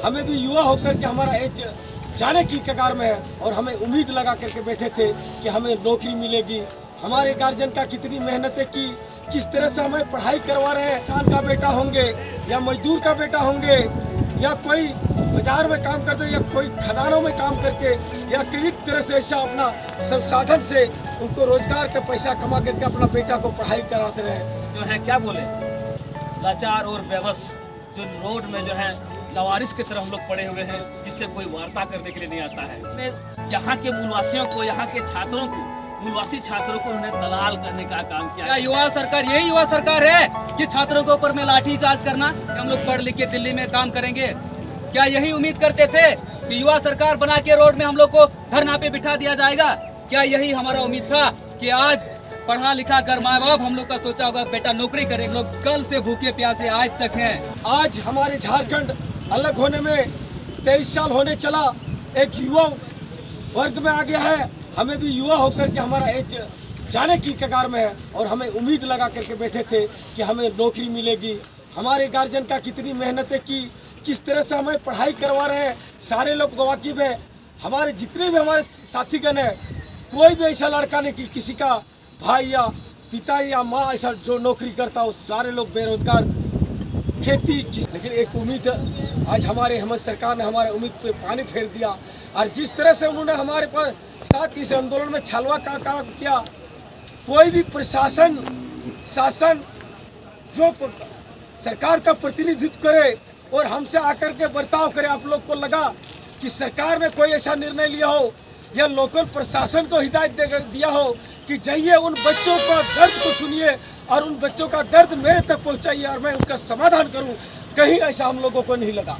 हमें भी युवा होकर के हमारा एज जाने की कगार में है और हमें उम्मीद लगा करके बैठे थे कि हमें नौकरी मिलेगी। हमारे गार्जियन का कितनी मेहनतें की, किस तरह से हमें पढ़ाई करवा रहे हैं। किसान का बेटा होंगे या मजदूर का बेटा होंगे या कोई बाजार में काम करते या कोई खदानों में काम करके या किसी तरह से ऐसा अपना संसाधन से उनको रोजगार का पैसा कमा करके अपना बेटा को पढ़ाई कराते रहे। जो है क्या बोले, लाचार और बेबस जो रोड में जो है लवारिस की तरह हम लोग पड़े हुए हैं, जिससे कोई वार्ता करने के लिए नहीं आता है। यहाँ के मूलवासियों को, यहाँ के छात्रों को, मूलवासी छात्रों को उन्हें दलाल करने का काम किया। क्या युवा सरकार यही युवा सरकार है कि छात्रों के ऊपर में लाठीचार्ज करना कि हम लोग पढ़ लिख के दिल्ली में काम करेंगे? क्या यही उम्मीद करते थे कि युवा सरकार बना के रोड में हम लोग को धरना पे बिठा दिया जाएगा? क्या यही हमारा उम्मीद था कि आज पढ़ा लिखा कर माँ बाप हम लोग का सोचा होगा बेटा नौकरी करेंगे, लोग कल से भूखे प्यासे आज तक हैं। आज हमारे झारखंड अलग होने में 23 साल होने चला, एक युवा वर्ग में आ गया है। हमें भी युवा होकर के हमारा एज जाने की कगार में है और हमें उम्मीद लगा करके बैठे थे कि हमें नौकरी मिलेगी। हमारे गार्जियन का कितनी मेहनतें की, किस तरह से हमें पढ़ाई करवा रहे हैं, सारे लोग वाकिफ हैं। हमारे जितने भी हमारे साथीगण हैं, कोई भी ऐसा लड़का नहीं कि किसी का भाई या पिता या माँ ऐसा जो नौकरी करता हो, सारे लोग बेरोजगार, खेती। लेकिन एक उम्मीद आज हमारे हेमंत सरकार ने हमारे उम्मीद पे पानी फेर दिया और जिस तरह से उन्होंने हमारे पास साथ इस आंदोलन में छलवा का काम किया। कोई भी प्रशासन शासन जो सरकार का प्रतिनिधित्व करे और हमसे आकर के बर्ताव करे, आप लोग को लगा कि सरकार ने कोई ऐसा निर्णय लिया हो या लोकल प्रशासन को हिदायत दिया हो कि जाइए उन बच्चों का दर्द को सुनिए और उन बच्चों का दर्द मेरे तक पहुंचाइए और मैं उनका समाधान करूं, कहीं ऐसा हम लोगों को नहीं लगा।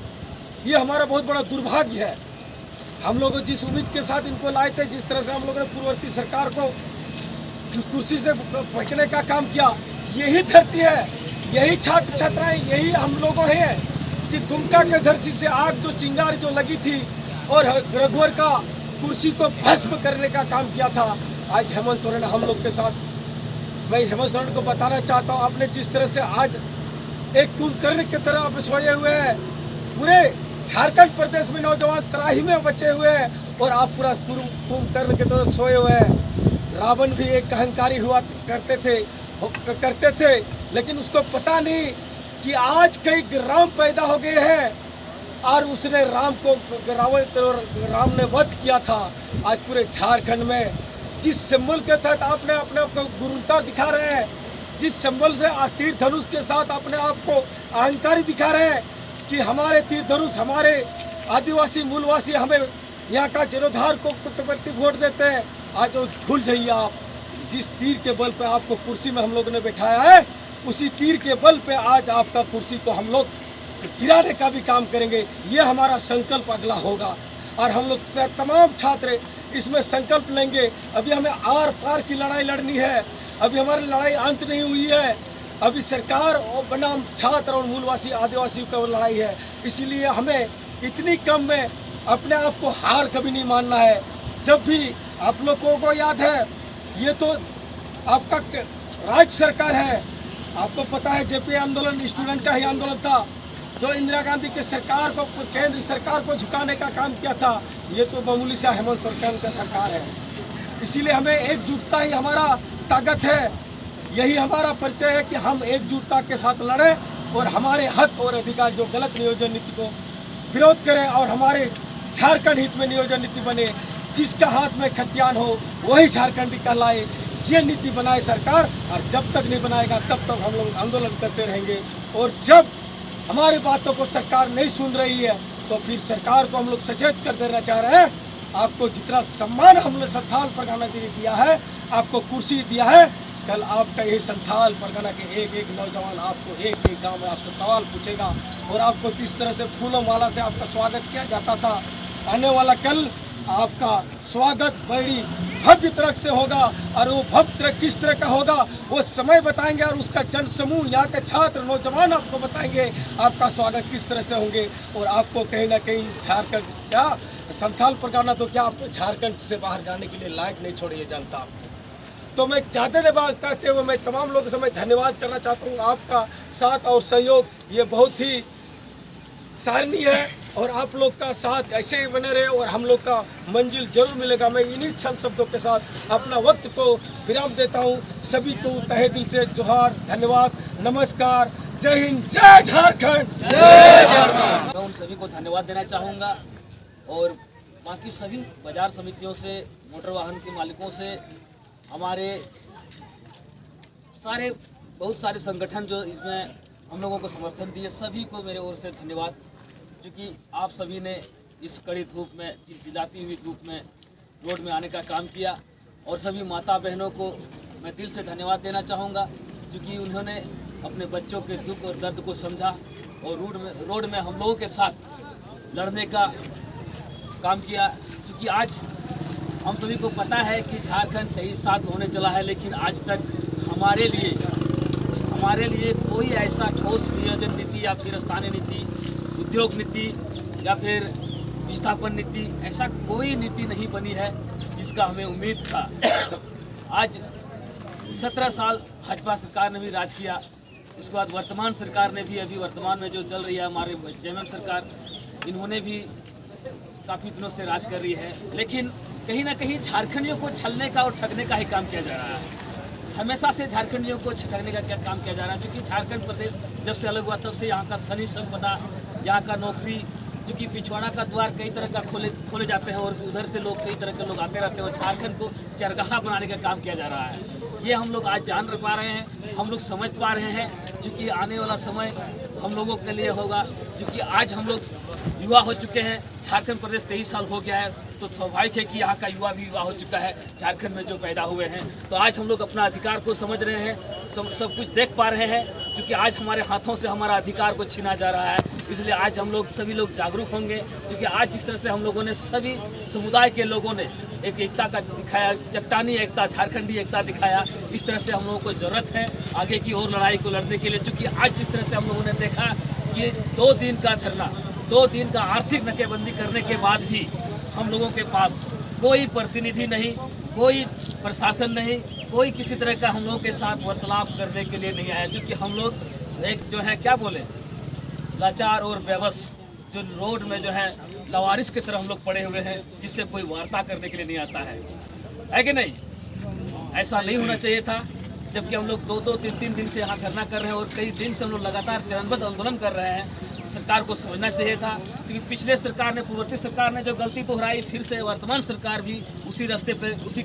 ये हमारा बहुत बड़ा दुर्भाग्य है। हम लोग जिस उम्मीद के साथ इनको लाए थे, जिस तरह से हम लोगों ने पूर्ववर्ती सरकार को कुर्सी से फेंकने का काम किया, यही धरती है, यही छात्र छात्राएं, यही हम लोगों हैं कि दुमका के धरती से आग जो चिंगारी जो लगी थी और रघुवर का कुर्सी को भस्म करने का काम किया था। आज हेमंत सोरेन हम लोग के साथ, मैं हेमंत सोरेन को बताना चाहता हूँ, आपने जिस तरह से आज एक कुंभकर्ण की तरह आप सोए हुए हैं, पूरे झारखंड प्रदेश में नौजवान त्राही में बचे हुए हैं और आप पूरा कुंभकर्ण की तरह सोए हुए हैं। रावण भी एक अहंकारी हुआ करते थे, लेकिन उसको पता नहीं कि आज कई राम पैदा हो गए हैं और उसने राम ने वध किया था। आज पूरे झारखंड में जिस सिंबल के तहत आपने अपने आप को गुरुता दिखा रहे हैं, जिस सिंबल से तीर धनुष के साथ अपने आप को अहंकारी दिखा रहे हैं कि हमारे तीर धनुष, हमारे आदिवासी मूलवासी हमें यहाँ का जीर्णोद्धार को प्रति वोट देते हैं। आज वो भूल जाइए आप, जिस तीर के बल पे आपको कुर्सी में हम लोगों ने बैठाया है, उसी तीर के बल पे आज आपका कुर्सी को हम लोग गिराने का भी काम करेंगे। ये हमारा संकल्प अगला होगा और हम लोग तमाम छात्र इसमें संकल्प लेंगे। अभी हमें आर पार की लड़ाई लड़नी है, अभी हमारी लड़ाई अंत नहीं हुई है। अभी सरकार और बनाम छात्र और मूलवासी आदिवासी का लड़ाई है। इसीलिए हमें इतनी कम में अपने आप को हार कभी नहीं मानना है। जब भी आप लोगों को याद है, ये तो आपका राज्य सरकार है, आपको पता है जेपी आंदोलन स्टूडेंट का ही आंदोलन था जो इंदिरा गांधी के सरकार को, केंद्र सरकार को झुकाने का काम किया था। ये तो मामूली सा हेमंत सोरेन का सरकार है। इसीलिए हमें एकजुटता ही हमारा ताकत है, यही हमारा परिचय है कि हम एकजुटता के साथ लड़ें और हमारे हक और अधिकार जो गलत नियोजन नीति को विरोध करें और हमारे झारखंड हित में नियोजन नीति बने। जिसका हाथ में खतियान हो वही झारखंडी कहलाए, ये नीति बनाए सरकार। और जब तक नहीं बनाएगा तब तक हम लोग आंदोलन करते रहेंगे। और जब हमारी बातों को सरकार नहीं सुन रही है तो फिर सरकार को हम लोग सचेत कर देना चाह रहे हैं। आपको जितना सम्मान हमने संथाल परगना ने दिया है, आपको कुर्सी दिया है, कल आपका यही संथाल परगना के एक एक नौजवान आपको एक एक गांव में आपसे सवाल पूछेगा और आपको किस तरह से फूलों माला से आपका स्वागत किया जाता था। आने वाला कल आपका स्वागत बड़ी भव्य तरह से होगा और वो भव्य तरह किस तरह का होगा वो समय बताएंगे और उसका जन समूह, यहाँ के छात्र नौजवान आपको बताएंगे आपका स्वागत किस तरह से होंगे। और आपको कहीं ना कहीं झारखंड क्या संथाल परगना तो क्या आपको झारखंड से बाहर जाने के लिए लायक नहीं छोड़िए जनता आपको। तो मैं ज़्यादा नहीं बात करते हुए मैं तमाम लोगों से मैं धन्यवाद करना चाहता हूँ। आपका साथ और सहयोग ये बहुत ही सराहनीय है। और आप लोग का साथ ऐसे ही बने रहे और हम लोग का मंजिल जरूर मिलेगा। मैं इन्हीं छल शब्दों के साथ अपना वक्त को विराम देता हूँ। सभी को तहे दिल से जोहार, धन्यवाद, नमस्कार, जय हिंद, जय झारखंड। मैं उन सभी को धन्यवाद देना चाहूँगा और बाकी सभी बाजार समितियों से, मोटर वाहन के मालिकों से, हमारे बहुत सारे संगठन जो इसमें हम लोगों को समर्थन दिए, सभी को मेरे ओर से धन्यवाद। क्योंकि आप सभी ने इस कड़ी धूप में, चिलचिलाती हुई धूप में रोड में आने का काम किया और सभी माता बहनों को मैं दिल से धन्यवाद देना चाहूँगा, क्योंकि उन्होंने अपने बच्चों के दुख और दर्द को समझा और रोड में हम लोगों के साथ लड़ने का काम किया। क्योंकि आज हम सभी को पता है कि झारखंड 23 साल होने चला है, लेकिन आज तक हमारे लिए कोई ऐसा ठोस नियोजन नीति या फिर स्थानीय नीति, उद्योग नीति या फिर विस्थापन नीति, ऐसा कोई नीति नहीं बनी है जिसका हमें उम्मीद था। आज 17 साल भाजपा सरकार ने भी राज किया, उसके बाद वर्तमान सरकार ने भी, अभी वर्तमान में जो चल रही है हमारे जेएमएम सरकार, इन्होंने भी काफ़ी दिनों से राज कर रही है। लेकिन कहीं ना कहीं झारखंडियों को छलने का और ठगने का ही काम किया जा रहा है। हमेशा से झारखंडियों को ठगने का क्या काम किया जा रहा है, क्योंकि झारखंड प्रदेश जब से अलग हुआ तब से यहाँ का खनिज संपदा, यहाँ का नौकरी, क्योंकि पिछवाड़ा का द्वार कई तरह का खोले जाते हैं और उधर से लोग, कई तरह के लोग आते रहते हैं और झारखंड को चरगाहा बनाने का काम किया जा रहा है। ये हम लोग आज जान पा रहे हैं, हम लोग समझ पा रहे हैं, क्योंकि आने वाला समय हम लोगों के लिए होगा। क्योंकि आज हम लोग युवा हो चुके हैं, झारखंड प्रदेश 23 साल हो गया है, तो स्वाभाविक है कि यहाँ का युवा भी युवा हो चुका है झारखंड में जो पैदा हुए हैं। तो आज हम लोग अपना अधिकार को समझ रहे हैं, सब कुछ देख पा रहे हैं, क्योंकि आज हमारे हाथों से हमारा अधिकार को छीना जा रहा है। इसलिए आज हम लोग सभी लोग जागरूक होंगे, क्योंकि आज जिस तरह से हम लोगों ने, सभी समुदाय के लोगों ने एक एकता का दिखाया, चट्टानी एकता, झारखंडी एकता दिखाया। इस तरह से हम लोगों को ज़रूरत है आगे की और लड़ाई को लड़ने के लिए, क्योंकि आज जिस तरह से हम लोगों ने देखा कि 2 दिन का धरना, 2 दिन का आर्थिक नाकेबंदी करने के बाद भी हम लोगों के पास कोई प्रतिनिधि नहीं, कोई प्रशासन नहीं, कोई किसी तरह का हम लोगों के साथ वार्तालाप करने के लिए नहीं आया। क्योंकि हम लोग एक जो है क्या बोले, लाचार और बेबस, जो रोड में जो है लवारिस की तरह हम लोग पड़े हुए हैं, जिससे कोई वार्ता करने के लिए नहीं आता है कि नहीं? ऐसा नहीं होना चाहिए था। जबकि हम लोग 2-2, 3-3 दिन से यहाँ धरना कर रहे हैं और कई दिन से हम लोग लगातार चरणबद्ध आंदोलन कर रहे हैं। सरकार को समझना चाहिए था, क्योंकि पिछले सरकार ने, पूर्ववर्ती सरकार ने जो गलती दोहराई, फिर से वर्तमान सरकार भी उसी रास्ते पे, उसी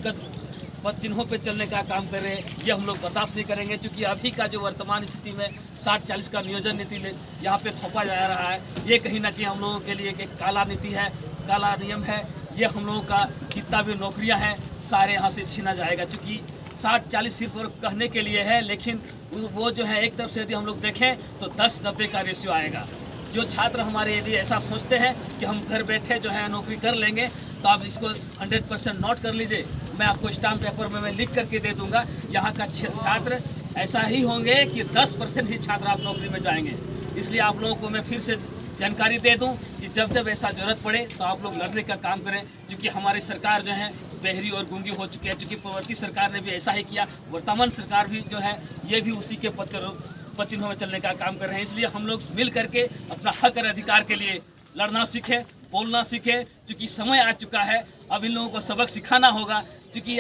पद चिन्हों पे चलने का काम कर रहे हैं। ये हम लोग बर्दाश्त नहीं करेंगे, क्योंकि अभी का जो वर्तमान स्थिति में 60-40 का नियोजन नीति यहाँ पे थोपा जा रहा है, ये कहीं ना कहीं हम लोगों के लिए एक काला नीति है, काला नियम है। ये हम लोगों का जितना भी नौकरियाँ हैं सारे यहाँ से छीना जाएगा। क्योंकि 60-40 सिर्फ कहने के लिए है, लेकिन वो जो है एक तरफ से यदि हम लोग देखें तो 10-90 का रेशियो आएगा। जो छात्र हमारे यदि ऐसा सोचते हैं कि हम घर बैठे जो है नौकरी कर लेंगे, तो आप इसको 100% नोट कर लीजिए। मैं आपको स्टाम्प पेपर में मैं लिख करके दे दूंगा। यहाँ का छात्र ऐसा ही होंगे कि 10% ही छात्र आप नौकरी में जाएंगे। इसलिए आप लोगों को मैं फिर से जानकारी दे दूं कि जब जब ऐसा जरूरत पड़े तो आप लोग लड़ने का काम करें। क्योंकि हमारी सरकार जो है बहरी और गूंगी हो चुकी है, क्योंकि पूर्ववर्ती सरकार ने भी ऐसा ही किया, वर्तमान सरकार भी जो है ये भी उसी के पद चिन्हों में चलने का काम कर रहे हैं। इसलिए हम लोग मिल करके अपना हक और अधिकार के लिए लड़ना सीखें, बोलना सीखें, क्योंकि समय आ चुका है। अब इन लोगों को सबक सिखाना होगा। क्योंकि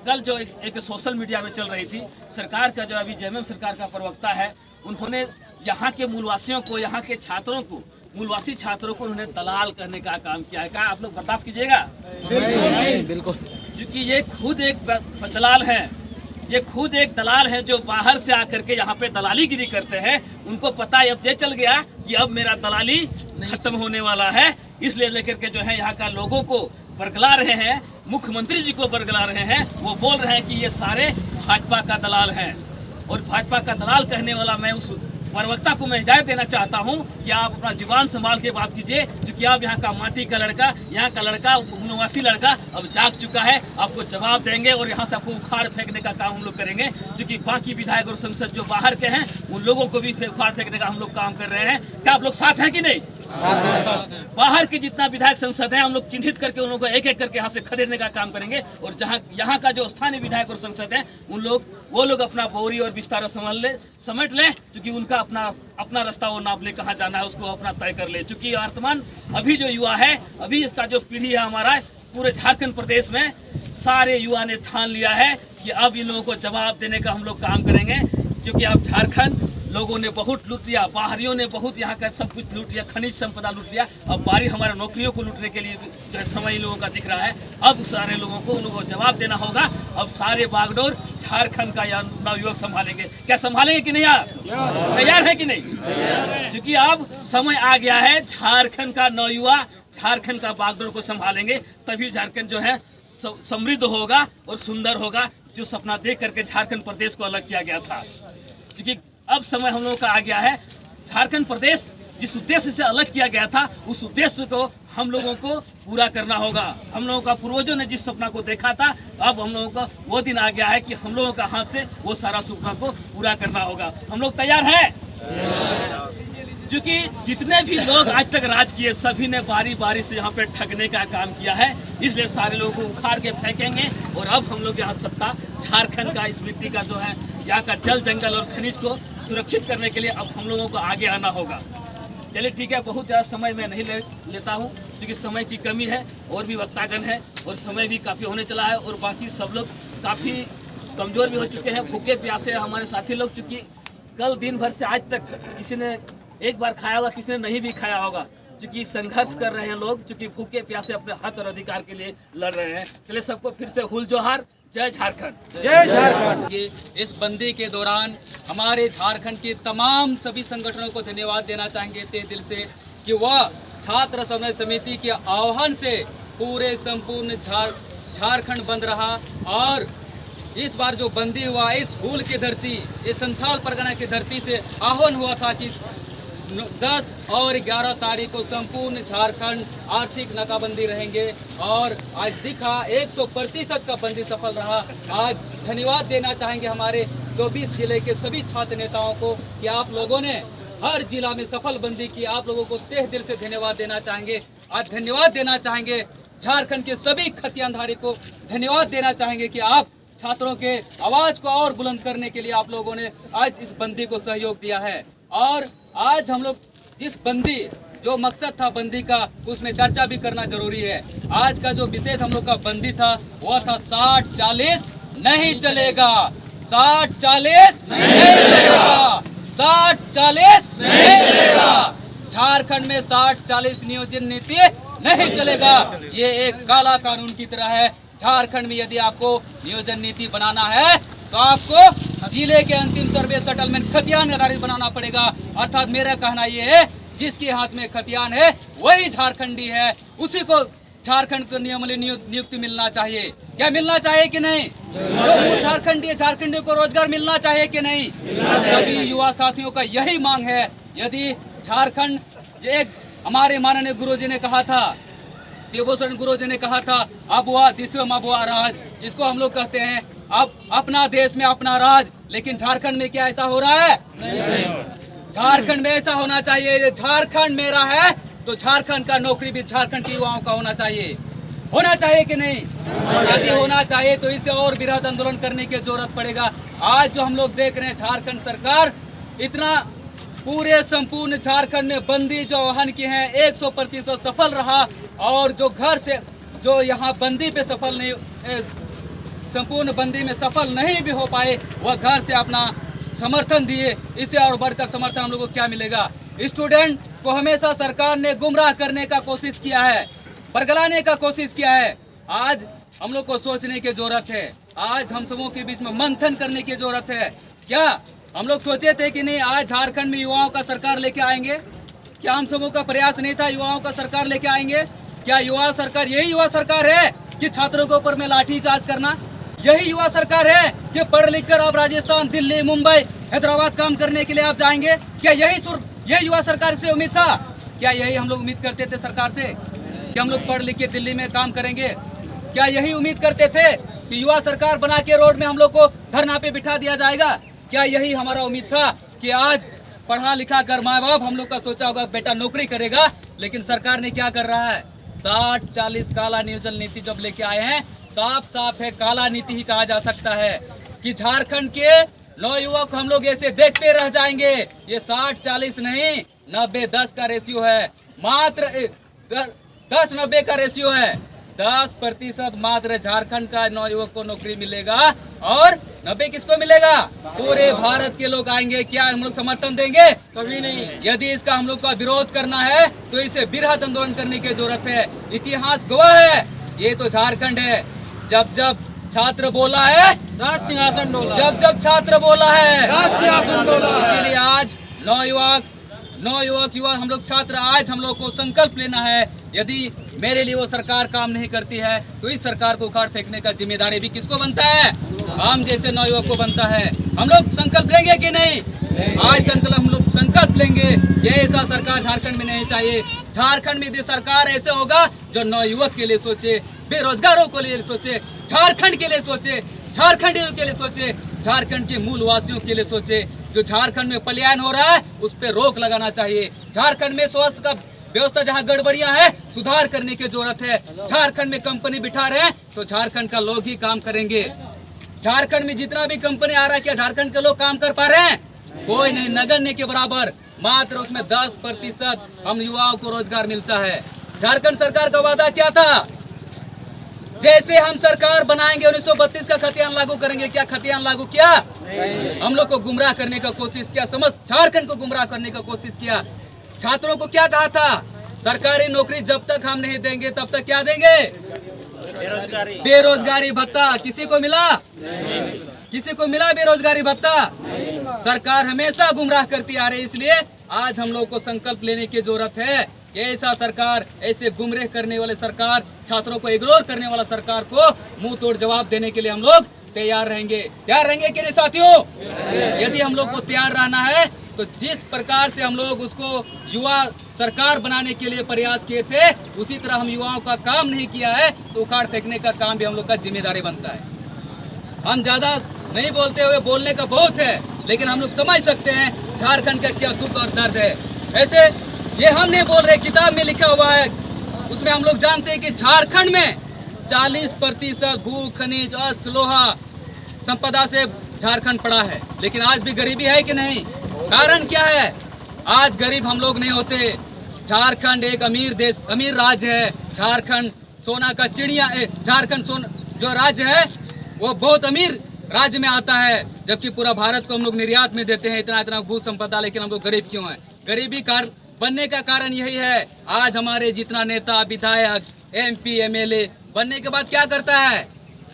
कल जो एक सोशल मीडिया में चल रही थी, सरकार का जो अभी जेएमएम सरकार का प्रवक्ता है, उन्होंने यहाँ के मूलवासियों को, यहाँ के छात्रों को, मूलवासी छात्रों को उन्होंने दलाल कहने का काम किया है। क्या आप लोग बर्दाश्त कीजिएगा? बिल्कुल। क्योंकि ये खुद एक दलाल है, ये खुद एक दलाल है जो बाहर से आकर के यहाँ पे दलाली गिरी करते हैं। उनको पता है, अब ये चल गया कि अब मेरा दलाली खत्म होने वाला है, इसलिए लेकर के जो है यहाँ का लोगों को बरगला रहे हैं, मुख्यमंत्री जी को बरगला रहे हैं। वो बोल रहे हैं कि ये सारे भाजपा का दलाल हैं। और भाजपा का दलाल कहने वाला मैं उस प्रवक्ता को मैं हिदायत देना चाहता हूं कि आप अपना जुबान संभाल के बात कीजिए, क्योंकि आप यहाँ का माटी का लड़का, यहाँ का लड़का, निवासी लड़का अब जाग चुका है। आपको जवाब देंगे और यहाँ से आपको उखाड़ फेंकने का काम हम लोग करेंगे। क्योंकि बाकी विधायक और संसद जो बाहर के हैं, उन लोगों को भी उखाड़ फेंकने का हम लोग काम कर रहे हैं। क्या आप लोग साथ हैं कि नहीं? बाहर के जितना विधायक संसद है हम लोग चिन्हित करके उन लोगों को एक एक करके यहाँ से खदेड़ने का काम करेंगे। और जहाँ यहाँ का जो स्थानीय विधायक और संसद है वो लोग अपना बोरी और बिस्तारा समेट लें, क्योंकि उनका अपना रास्ता वो नाप ले, कहाँ जाना है उसको अपना तय कर ले। क्योंकि वर्तमान अभी जो युवा है, अभी इसका जो पीढ़ी है हमारा, पूरे झारखंड प्रदेश में सारे युवा ने ठान लिया है कि अब इन लोगों को जवाब देने का हम लोग काम करेंगे। क्योंकि अब झारखंड लोगों ने बहुत लूट लिया, बाहरियों ने बहुत यहाँ का सब कुछ लूट लिया, खनिज संपदा लूट लिया। अब बारी हमारे नौकरियों को लूटने के लिए जो है समय इन लोगों का दिख रहा है। अब सारे लोगों को उन लोगों को जवाब देना होगा। अब सारे बागडोर झारखंड का नवयुवक संभालेंगे। क्या संभालेंगे कि नहीं? आप तैयार है कि नहीं? क्योंकि अब समय आ गया है, झारखंड का नवयुवा झारखंड का बागडोर को संभालेंगे, तभी झारखंड जो है समृद्ध होगा और सुंदर होगा, जो सपना देख करके झारखंड प्रदेश को अलग किया गया था। क्योंकि अब समय हम लोगों का आ गया है, झारखंड प्रदेश जिस उद्देश्य से अलग किया गया था उस उद्देश्य को हम लोगों को पूरा करना होगा। हम लोगों का पूर्वजों ने जिस सपना को देखा था, अब हम लोगों का वो दिन आ गया है कि हम लोगों का हाथ से वो सारा सपना को पूरा करना होगा। हम लोग तैयार हैं? क्योंकि जितने भी लोग आज तक राज किए सभी ने बारी बारी से यहाँ पे ठगने का काम किया है, इसलिए सारे लोगों को उखाड़ के फेंकेंगे। और अब हम लोग यहाँ सत्ता झारखंड का, इस मिट्टी का जो है यहाँ का जल जंगल और खनिज को सुरक्षित करने के लिए अब हम लोगों को आगे आना होगा। चलिए ठीक है, बहुत ज़्यादा समय मैं नहीं लेता हूँ क्योंकि समय की कमी है और भी वक्तागण है और समय भी काफ़ी होने चला है। और बाकी सब लोग काफ़ी कमज़ोर भी हो चुके हैं, भूखे प्यासे हमारे साथी लोग। चूँकि कल दिन भर से आज तक किसी ने एक बार खाया होगा, किसी ने नहीं भी खाया होगा, क्योंकि संघर्ष कर रहे हैं लोग, क्योंकि भूखे प्यासे अपने हक और अधिकार के लिए लड़ रहे हैं। चलिए सबको फिर से हुल जोहार, जय झारखंड, जय झारखंड। इस बंदी के दौरान हमारे झारखंड के तमाम सभी संगठनों को धन्यवाद देना चाहेंगे तहे दिल से कि वह छात्र समन्वय समिति के आह्वान से पूरे संपूर्ण झारखंड बंद रहा। और इस बार जो बंदी हुआ, इस हुल की धरती, इस संथाल परगना की धरती से आह्वान हुआ था कि 10 और 11 तारीख को संपूर्ण झारखंड आर्थिक नाकाबंदी रहेंगे। और आज दिखा 100% का बंदी सफल रहा। आज धन्यवाद देना चाहेंगे हमारे 24 जिले के सभी छात्र नेताओं को कि आप लोगों ने हर जिला में सफल बंदी की। आप लोगों को तहे दिल से धन्यवाद देना चाहेंगे। आज धन्यवाद देना चाहेंगे झारखंड के सभी खतियानधारी को धन्यवाद देना चाहेंगे कि आप छात्रों के आवाज को और बुलंद करने के लिए आप लोगों ने आज इस बंदी को सहयोग दिया है। और आज हम लोग जिस बंदी, जो मकसद था बंदी का, उसमें चर्चा भी करना जरूरी है। आज का जो विशेष हम लोग का बंदी था वो था 60-40 नहीं चलेगा, 60-40 नहीं चलेगा, 60-40 नहीं चलेगा। झारखंड में 60-40 नियोजन नीति नहीं चलेगा। ये एक काला कानून की तरह है। झारखंड में यदि आपको नियोजन नीति बनाना है तो आपको जिले के अंतिम सर्वे सेटलमेंट खतियान आधारित बनाना पड़ेगा। अर्थात मेरा कहना ये है, जिसके हाथ में खतियान है वही झारखंडी है, उसी को झारखंड को नियमली नियुक्ति मिलना चाहिए। क्या मिलना चाहिए कि नहीं? तो झारखंडी को रोजगार मिलना चाहिए कि नहीं? सभी युवा साथियों का यही मांग है। यदि झारखंड, एक हमारे माननीय गुरुजी ने कहा था, शिवभूषण गुरुजी ने कहा था, अब हुआ दिशम अब हुआ राज। इसको हम लोग कहते हैं अब अपना देश में अपना राज। लेकिन झारखंड में क्या ऐसा हो रहा है? नहीं। झारखंड में ऐसा होना चाहिए, झारखंड मेरा है तो झारखंड का नौकरी भी झारखंड के युवाओं का होना चाहिए। होना चाहिए कि नहीं? यदि होना चाहिए तो इसे और बृहद आंदोलन करने की जरूरत पड़ेगा। आज जो हम लोग देख रहे हैं, झारखंड सरकार इतना पूरे संपूर्ण झारखंड में बंदी जो आह्वान की है 100% सफल रहा। और जो घर से, जो यहाँ बंदी पे सफल नहीं, संपूर्ण बंदी में सफल नहीं भी हो पाए, वह घर से अपना समर्थन दिए। इससे और बढ़कर समर्थन हम लोग को क्या मिलेगा? स्टूडेंट को हमेशा सरकार ने गुमराह करने का कोशिश किया है, बरगलाने का कोशिश किया है। आज हम लोग को सोचने की जरूरत है। आज हम सबों के बीच में मंथन करने की जरूरत है। क्या हम लोग सोचे थे कि नहीं आज झारखंड में युवाओं का सरकार लेके आएंगे? क्या हम सबों का प्रयास नहीं था युवाओं का सरकार लेके आएंगे? क्या युवा सरकार यही युवा सरकार है कि छात्रों के ऊपर में लाठीचार्ज करना? यही युवा सरकार है कि पढ़ लिख कर आप राजस्थान, दिल्ली, मुंबई, हैदराबाद काम करने के लिए आप जाएंगे? क्या यही युवा सरकार से उम्मीद था? क्या यही हम लोग उम्मीद करते थे सरकार से कि हम लोग पढ़ लिख के दिल्ली में काम करेंगे? क्या यही उम्मीद करते थे कि युवा सरकार बना के रोड में हम लोग को धरना पे बिठा दिया जाएगा? क्या यही हमारा उम्मीद था कि आज पढ़ा लिखा कर माँ बाप हम लोग का सोचा होगा बेटा नौकरी करेगा, लेकिन सरकार ने क्या कर रहा है, 60-40 काला नियोजन नीति जब लेके आए हैं, साफ साफ है काला नीति ही कहा जा सकता है कि झारखंड के नौयुवक हम लोग ऐसे देखते रह जाएंगे। ये 60-40 नहीं, 90-10 का रेशियो है, मात्र 10-90 का रेशियो है। 10% मात्र झारखंड का नौयुवक को नौकरी मिलेगा और 90 किसको मिलेगा, पूरे भारत के लोग आएंगे। क्या हम लोग समर्थन देंगे? कभी नहीं। यदि इसका हम लोग का विरोध करना है तो इसे बृहत आंदोलन करने की जरूरत है। इतिहास गवाह है, ये तो झारखंड है, जब जब छात्र बोला है राज सिंहासन डोला, जब जब छात्र बोला है राज सिंहासन डोला। इसीलिए आज नौयुवक युवा हम लोग छात्र आज हम लोग को संकल्प लेना है, यदि मेरे लिए वो सरकार काम नहीं करती है तो इस सरकार को उखाड़ फेंकने का जिम्मेदारी भी किसको बनता है, हम जैसे नौयुवक को बनता है। हम लोग संकल्प लेंगे कि नहीं? आज हम लोग संकल्प लेंगे, ये ऐसा सरकार झारखंड में नहीं चाहिए। झारखंड में यदि सरकार ऐसे होगा जो नौयुवक के लिए सोचे, बेरोजगारों के लिए सोचे, झारखंड के लिए सोचे, झारखंडियों के लिए सोचे, झारखंड के मूल वासियों के लिए सोचे। जो झारखंड में पलायन हो रहा है उस पर रोक लगाना चाहिए। झारखंड में स्वास्थ्य का व्यवस्था जहाँ गड़बड़ियां है सुधार करने की जरूरत है। झारखंड में कंपनी बिठा रहे हैं तो झारखंड का लोग ही काम करेंगे। झारखंड में जितना भी कंपनी आ रहा है क्या झारखंड के लोग काम कर पा रहे हैं? कोई नहीं, नगण्य के बराबर। मात्र उसमें 10% हम युवाओं को रोजगार मिलता है। झारखंड सरकार का वादा क्या था, जैसे हम सरकार बनाएंगे 1932 का खतियान लागू करेंगे। क्या खतियान लागू किया? हम लोग को गुमराह करने का कोशिश किया, समस्त झारखंड को गुमराह करने का कोशिश किया। छात्रों को क्या कहा था, सरकारी नौकरी जब तक हम नहीं देंगे तब तक क्या देंगे, बेरोजगारी भत्ता। किसी को मिला? किसी को मिला बेरोजगारी भत्ता? सरकार हमेशा गुमराह करती आ रही है। इसलिए आज हम लोग को संकल्प लेने की जरूरत है कि ऐसा सरकार, ऐसे गुमराह करने वाले सरकार, छात्रों को इग्नोर करने वाला सरकार को मुंह तोड़ जवाब देने के लिए हम लोग तैयार रहेंगे। तैयार रहेंगे कि नहीं साथियों? यदि हम लोग को तैयार रहना है तो जिस प्रकार से हम लोग उसको युवा सरकार बनाने के लिए प्रयास किए थे उसी तरह हम युवाओं का काम नहीं किया है तो उखाड़ फेंकने का काम भी हम लोग का जिम्मेदारी बनता है। हम ज्यादा नहीं बोलते हुए, बोलने का बहुत है, लेकिन हम लोग समझ सकते हैं झारखंड का क्या दुख और दर्द है। ऐसे ये हम नहीं बोल रहे, किताब में लिखा हुआ है, उसमें हम लोग जानते हैं कि झारखंड में 40% भू खनिज अश्क लोहा संपदा से झारखंड पड़ा है, लेकिन आज भी गरीबी है कि नहीं? कारण क्या है? आज गरीब हम लोग नहीं होते। झारखंड एक अमीर देश, अमीर राज्य है। झारखंड सोना का चिड़िया, झारखंड जो राज्य है वो बहुत अमीर राज्य में आता है, जबकि पूरा भारत को हम लोग निर्यात में देते हैं इतना इतना भू संपदा, लेकिन हम लोग गरीब क्यों हैं? गरीबी बनने का कारण यही है। आज हमारे जितना नेता, विधायक, MP, MLA बनने के बाद क्या करता है?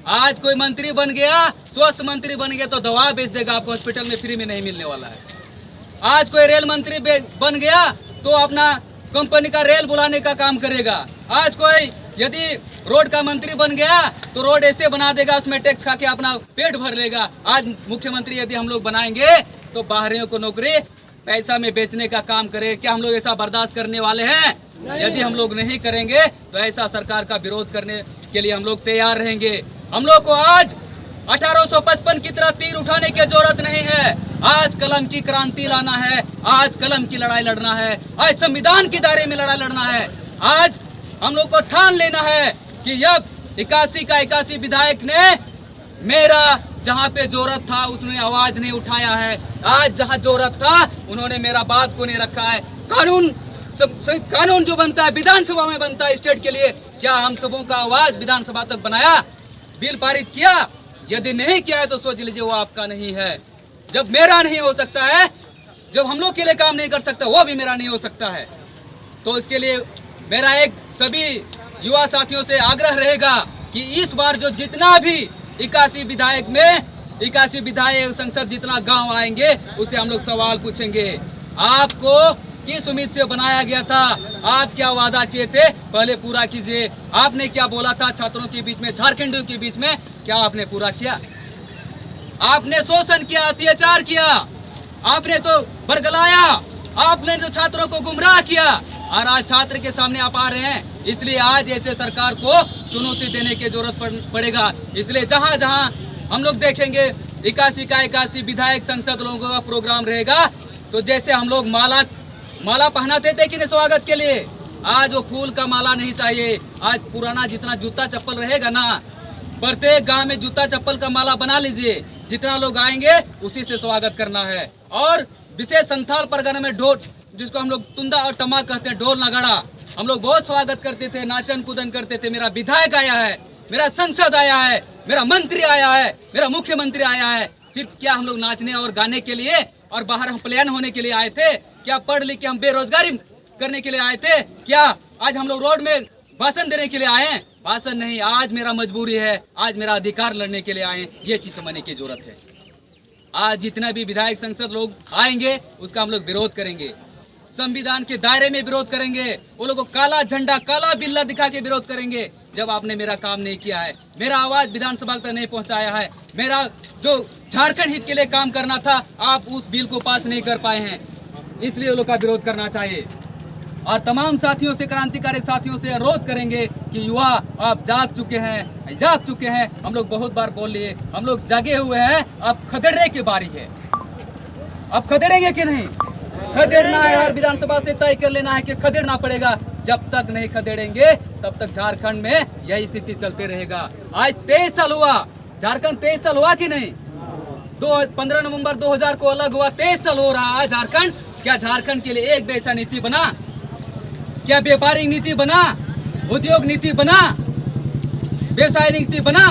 आज कोई मंत्री बन गया, स्वास्थ्य मंत्री बन गया तो दवा बेच देगा, आपको हॉस्पिटल में फ्री में नहीं मिलने वाला है। आज कोई रेल मंत्री बन गया तो अपना कंपनी का रेल बुलाने का काम करेगा। आज कोई यदि रोड का मंत्री बन गया तो रोड ऐसे बना देगा, उसमें टैक्स खा के अपना पेट भर लेगा। आज मुख्यमंत्री यदि हम लोग बनाएंगे तो बाहरियों को नौकरी पैसा में बेचने का काम करे। क्या हम लोग ऐसा बर्दाश्त करने वाले हैं? यदि हम लोग नहीं करेंगे तो ऐसा सरकार का विरोध करने के लिए हम लोग तैयार रहेंगे। हम लोग को आज 1855 की तरह तीर उठाने की जरूरत नहीं है। आज कलम की क्रांति लाना है, आज कलम की लड़ाई लड़ना है, आज संविधान के दायरे में लड़ाई लड़ना है। आज हम लोग को ठान लेना है कि जब 81 का 81 विधायक ने मेरा जहाँ पे जरूरत था उसने आवाज नहीं उठाया है, आज जहाँ जरूरत था उन्होंने मेरा बात को नहीं रखा है। कानून जो बनता है विधानसभा में बनता है स्टेट के लिए, क्या हम सबों का आवाज विधानसभा तक बनाया, बिल पारित किया? यदि नहीं किया है तो सोच लीजिए वो आपका नहीं है। जब मेरा नहीं हो सकता है, जब हम लोग के लिए काम नहीं कर सकता, वो भी मेरा नहीं हो सकता है। तो इसके लिए मेरा एक सभी युवा साथियों से आग्रह रहेगा कि इस बार जो जितना भी 81 विधायक में 81 विधायक संसद जितना गांव आएंगे उससे हम लोग सवाल पूछेंगे, आपको किस उम्मीद से बनाया गया था? आप क्या वादा किए थे? पहले पूरा कीजिए। आपने क्या बोला था छात्रों के बीच में, झारखंडियों के बीच में, क्या आपने पूरा किया? आपने शोषण किया, अत्याचार किया, आपने तो बरगलाया, आपने तो छात्रों को गुमराह किया और आज छात्र के सामने आप आ रहे हैं। इसलिए आज ऐसे सरकार को चुनौती देने की जरूरत पड़ेगा। इसलिए जहां जहां हम लोग देखेंगे 81 का 81 विधायक संसद लोगों का प्रोग्राम रहेगा, तो जैसे हम लोग माला पहनाते थे कि नहीं स्वागत के लिए, आज वो फूल का माला नहीं चाहिए। आज पुराना जितना जूता चप्पल रहेगा ना, प्रत्येक गांव में जूता चप्पल का माला बना लीजिए। जितना लोग आएंगे उसी से स्वागत करना है। और विशेष संथाल परगना में ढोल, जिसको हम लोग तुंदा और टमा कहते हैं, ढोल नगाड़ा, हम लोग बहुत स्वागत करते थे, नाचन कूदन करते थे। मेरा विधायक आया है, मेरा सांसद आया है, मेरा मंत्री आया है, मेरा मुख्यमंत्री आया है। सिर्फ क्या हम लोग नाचने और गाने के लिए और बाहर हम प्लान होने के लिए आए थे? क्या पढ़ लिख के हम बेरोजगारी करने के लिए आए थे? क्या आज हम लोग रोड में भाषण देने के लिए आए हैं? भाषण नहीं, आज मेरा मजबूरी है, आज मेरा अधिकार लड़ने के लिए आए हैं। ये चीज समझने की जरूरत है। आज जितना भी विधायक संसद लोग आएंगे उसका हम लोग विरोध करेंगे, संविधान के दायरे में विरोध करेंगे। वो लोगों को काला झंडा, काला बिल्ला दिखा के विरोध करेंगे। जब आपने मेरा काम नहीं किया है, मेरा आवाज विधानसभा तक नहीं पहुंचाया है, मेरा जो झारखंड हित के लिए काम करना था, आप उस बिल को पास नहीं कर पाए हैं, इसलिए वो लोग का विरोध करना चाहिए। और तमाम साथियों से, क्रांतिकारी साथियों से अनुरोध करेंगे कि युवा आप जाग चुके हैं। हम लोग बहुत बार बोल लिए, हम लोग जागे हुए हैं, अब खदेड़ने की बारी है। अब खदेड़ेंगे कि नहीं? खदेड़ना है, हर विधानसभा से तय कर लेना है कि खदेड़ना पड़ेगा। जब तक नहीं खदेड़ेंगे तब तक झारखंड में यही स्थिति चलते रहेगा। आज 23 साल हुआ, झारखंड 23 साल हुआ कि नहीं? 15 नवंबर 2000 को अलग हुआ, 23 साल हो रहा है झारखंड। क्या झारखंड के लिए एक भी ऐसा नीति बना? क्या व्यापारिक नीति बना? उद्योग नीति बना? व्यवसाय नीति बना?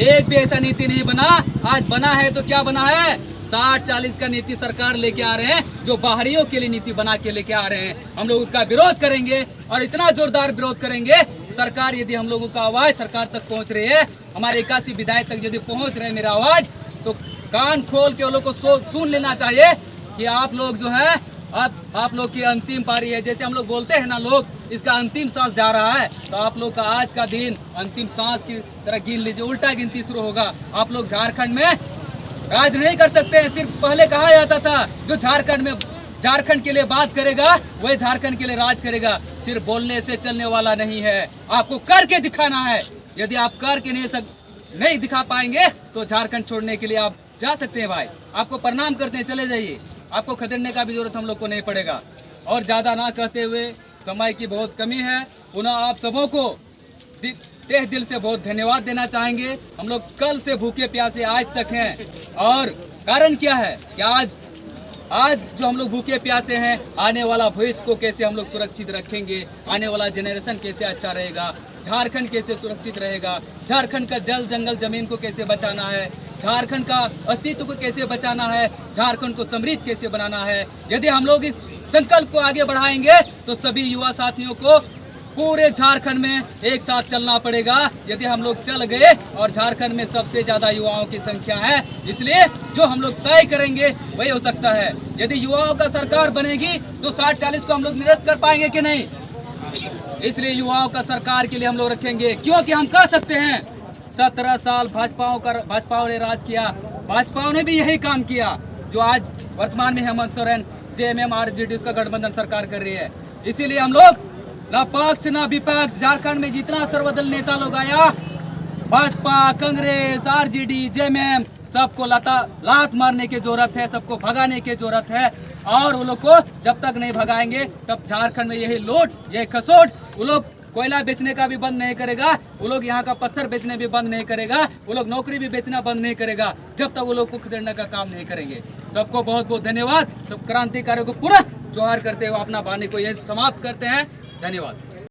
एक भी ऐसा नीति नहीं बना। आज बना है तो क्या बना है? 60-40 का नीति सरकार लेके आ रहे हैं, जो बाहरियों के लिए नीति बना के लेके आ रहे हैं। हम लोग उसका विरोध करेंगे और इतना जोरदार विरोध करेंगे। सरकार, यदि हम लोगों का आवाज सरकार तक पहुंच रही है, हमारे 81 विधायक तक यदि पहुंच रहे हैं मेरा आवाज, तो कान खोल के वो लोग को सुन लेना चाहिए कि आप लोग जो है, आप लोग की अंतिम पारी है। जैसे हम लोग बोलते हैं ना, लोग इसका अंतिम सांस जा रहा है, तो आप लोग का आज का दिन अंतिम सांस की तरह गिन लीजिए। उल्टा गिनती शुरू होगा। आप लोग झारखंड में राज नहीं कर सकते हैं। सिर्फ पहले कहा जाता था जो झारखंड के लिए बात करेगा वही झारखंड के लिए राज करेगा। सिर्फ बोलने से चलने वाला नहीं है, आपको करके दिखाना है। यदि आप करके नहीं दिखा पाएंगे तो झारखंड छोड़ने के लिए आप जा सकते हैं भाई। आपको प्रणाम करते हैं, चले जाइए। आपको खदेड़ने का भी जरूरत हम लोग को नहीं पड़ेगा। और ज्यादा ना कहते हुए, समय की बहुत कमी है, पुनः आप सबों को तहे दिल से बहुत धन्यवाद देना चाहेंगे। हम लोग कल से भूखे प्यासे आज तक हैं, और कारण क्या है कि आज जो हम लोग भूखे प्यासे हैं, आने वाला भविष्य को कैसे हम लोग सुरक्षित रखेंगे, आने वाला जनरेशन कैसे अच्छा रहेगा, झारखंड कैसे सुरक्षित रहेगा, झारखंड का जल जंगल जमीन को कैसे बचाना है, झारखंड का अस्तित्व को कैसे बचाना है, झारखंड को समृद्ध कैसे बनाना है। यदि हम लोग इस संकल्प को आगे बढ़ाएंगे तो सभी युवा साथियों को पूरे झारखंड में एक साथ चलना पड़ेगा। यदि हम लोग चल गए, और झारखंड में सबसे ज्यादा युवाओं की संख्या है, इसलिए जो हम लोग तय करेंगे वही हो सकता है। यदि युवाओं का सरकार बनेगी तो 60-40 को हम लोग निरस्त कर पाएंगे कि नहीं? इसलिए युवाओं का सरकार के लिए हम लोग रखेंगे, क्योंकि हम कह सकते हैं 17 साल भाजपा ने राज किया, भाजपा ने भी यही काम किया जो आज वर्तमान में हेमंत सोरेन, JMM, RJD उसका गठबंधन सरकार कर रही है। इसीलिए हम लोग ना पक्ष ना विपक्ष, झारखंड में जितना सर्वदल नेता लोग आया, भाजपा, कांग्रेस, RJD, JMM, सबको लात मारने की जरूरत है, सबको भगाने की जरूरत है। और वो लोग को जब तक नहीं भगाएंगे तब झारखंड में यही लूट, यही खसोट, वो लोग कोयला बेचने का भी बंद नहीं करेगा, वो लोग यहाँ का पत्थर बेचने भी बंद नहीं करेगा, वो लोग नौकरी भी बेचना बंद नहीं करेगा, जब तक वो लोग को खदेड़ने का काम नहीं करेंगे। सबको बहुत बहुत धन्यवाद। सब क्रांतिकारियों को पुनः जोहार करते हुए अपना वाणी को यही समाप्त करते हैं। धन्यवाद।